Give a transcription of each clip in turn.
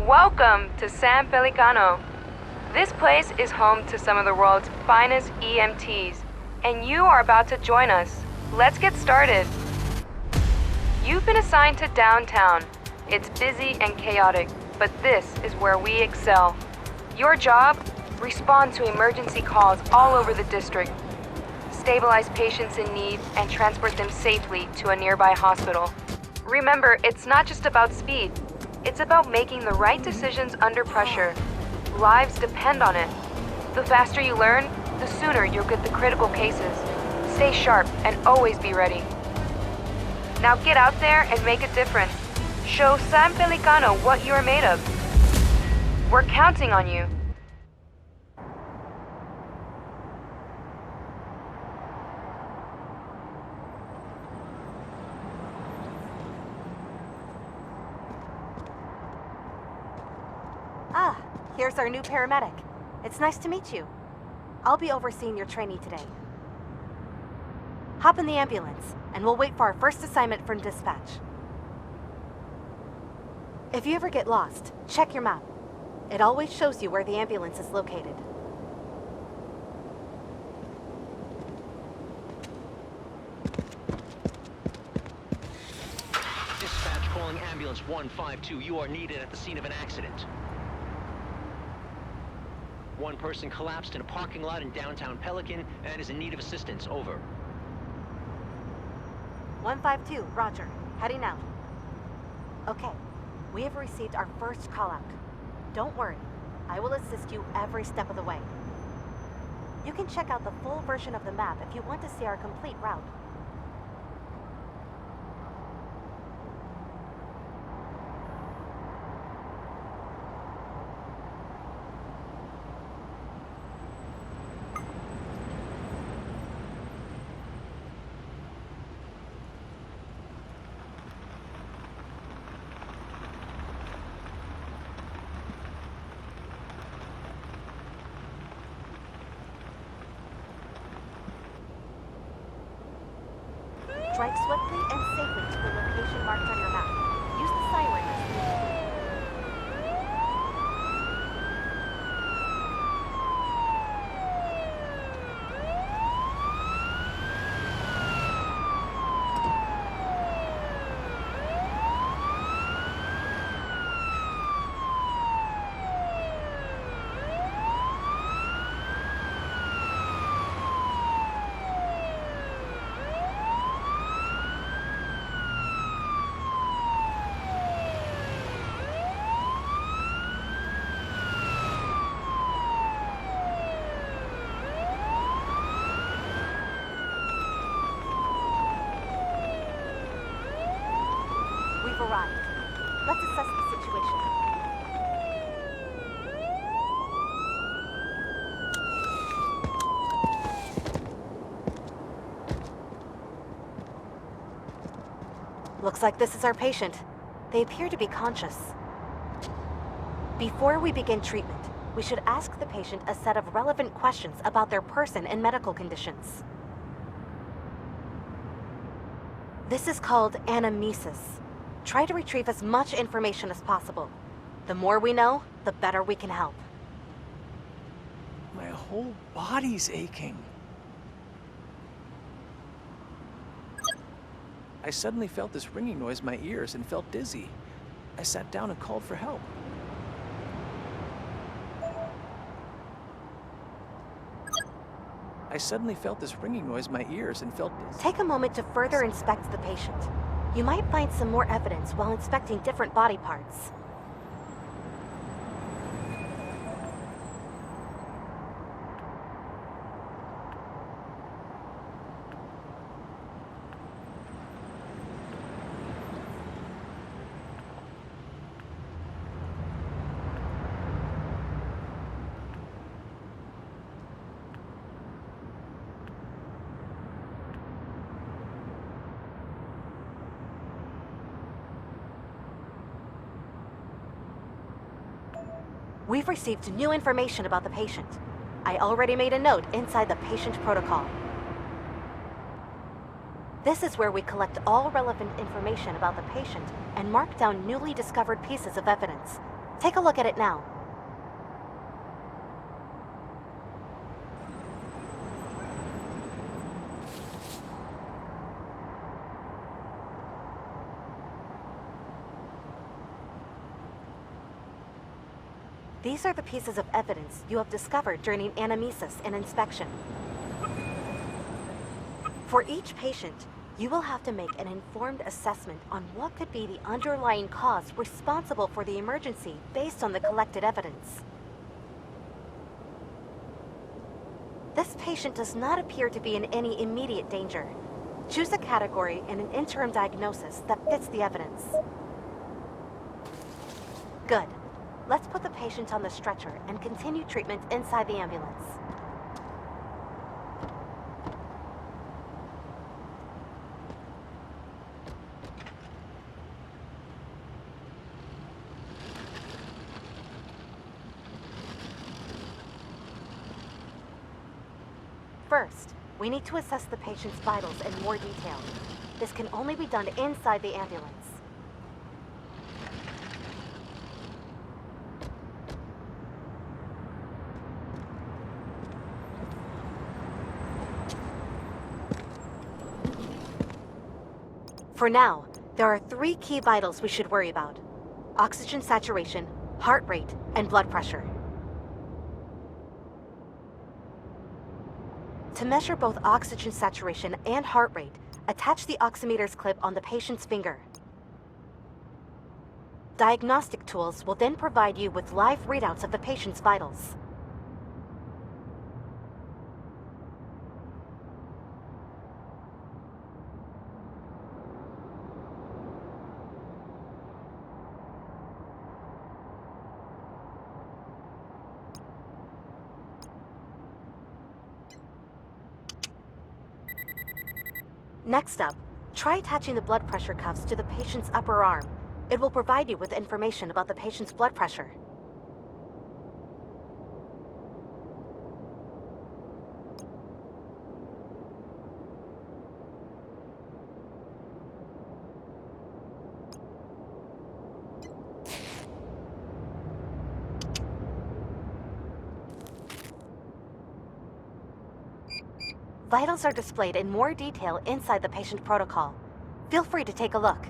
Welcome to San Pelicano. This place is home to some of the world's finest EMTs, and you are about to join us. Let's get started. You've been assigned to downtown. It's busy and chaotic, but this is where we excel. Your job? Respond to emergency calls all over the district. Stabilize patients in need and transport them safely to a nearby hospital. Remember, it's not just about speed. It's about making the right decisions under pressure. Lives depend on it. The faster you learn, the sooner you'll get the critical cases. Stay sharp and always be ready. Now get out there and make a difference. Show San Pelicano what you are made of. We're counting on you. Ah, here's our new paramedic. It's nice to meet you. I'll be overseeing your trainee today. Hop in the ambulance, and we'll wait for our first assignment from dispatch. If you ever get lost, check your map. It always shows you where the ambulance is located. Dispatch calling ambulance 152. You are needed at the scene of an accident. One person collapsed in a parking lot in downtown Pelican and is in need of assistance. Over. 152, roger. Heading out. Okay, we have received our first call-out. Don't worry, I will assist you every step of the way. You can check out the full version of the map if you want to see our complete route. Drive swiftly and safely to the location marked on your map. Use the siren as needed. We've arrived. Let's assess the situation. Looks like this is our patient. They appear to be conscious. Before we begin treatment, we should ask the patient a set of relevant questions about their person and medical conditions. This is called anamnesis. Try to retrieve as much information as possible. The more we know, the better we can help. My whole body's aching. I suddenly felt this ringing noise in my ears and felt dizzy. I sat down and called for help. I suddenly felt this ringing noise in my ears and felt dizzy. Take a moment to further inspect the patient. You might find some more evidence while inspecting different body parts. We've received new information about the patient. I already made a note inside the patient protocol. This is where we collect all relevant information about the patient and mark down newly discovered pieces of evidence. Take a look at it now. These are the pieces of evidence you have discovered during an anamnesis and inspection. For each patient, you will have to make an informed assessment on what could be the underlying cause responsible for the emergency based on the collected evidence. This patient does not appear to be in any immediate danger. Choose a category and an interim diagnosis that fits the evidence. Good. Let's put the patient on the stretcher and continue treatment inside the ambulance. First, we need to assess the patient's vitals in more detail. This can only be done inside the ambulance. For now, there are 3 key vitals we should worry about: oxygen saturation, heart rate, and blood pressure. To measure both oxygen saturation and heart rate, attach the oximeter's clip on the patient's finger. Diagnostic tools will then provide you with live readouts of the patient's vitals. Next up, try attaching the blood pressure cuffs to the patient's upper arm. It will provide you with information about the patient's blood pressure. Vitals are displayed in more detail inside the patient protocol. Feel free to take a look.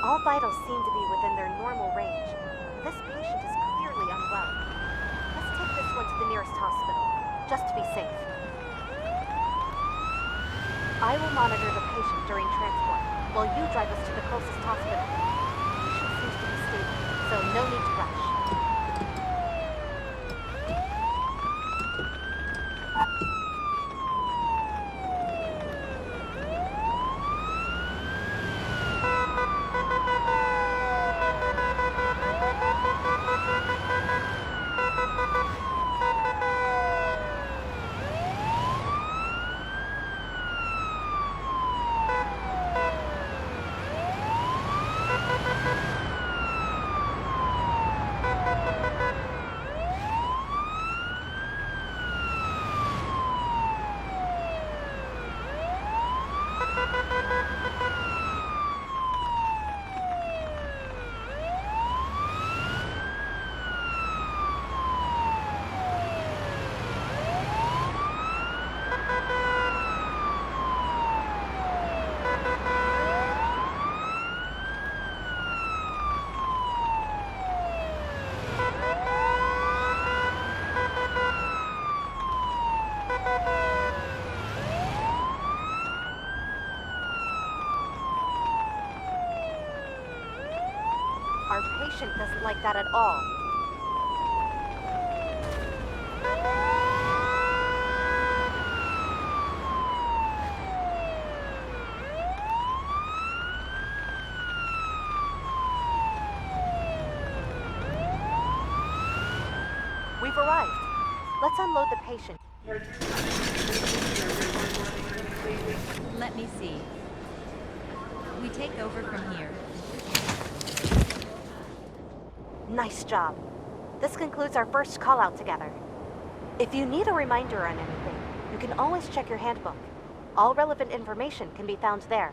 All vitals seem to be within their normal range. This patient is clearly unwell. Let's take this one to the nearest hospital, just to be safe. I will monitor the patient during transport, while you drive us to the closest hospital. The patient seems to be stable, so no need to rush. patient doesn't like that at all. We've arrived. Let's unload the patient. Let me see. We take over from here. Nice job. This concludes our first call out together. If you need a reminder on anything, you can always check your handbook. All relevant information can be found there.